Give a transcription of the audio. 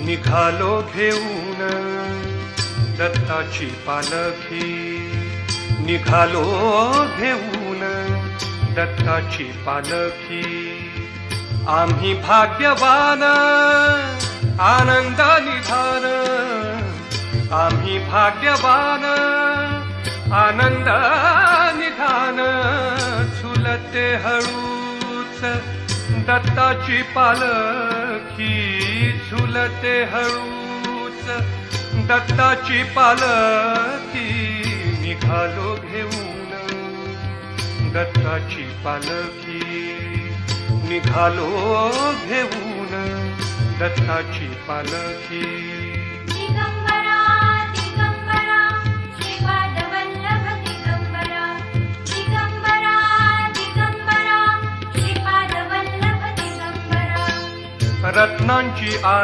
निघालो घेऊन दत्ताची पालखी, निघालो घेऊन दत्ताची पालखी. आम्ही भाग्यवान आनंद निधान, आम्ही भाग्यवान आनंद निधान. झुलते हळूच दत्ताची पालखी, झुलते हळूच दत्ताची पालखी. निघालो घेऊन दत्ताची पालखी, निघालो घेऊन दत्ताची पालखी. दिगंबरा दिगंबरा श्रीपाद वल्लभ दिगंबरा, दिगंबरा दिगंबरा श्रीपाद वल्लभ दिगंबरा. रत्नांची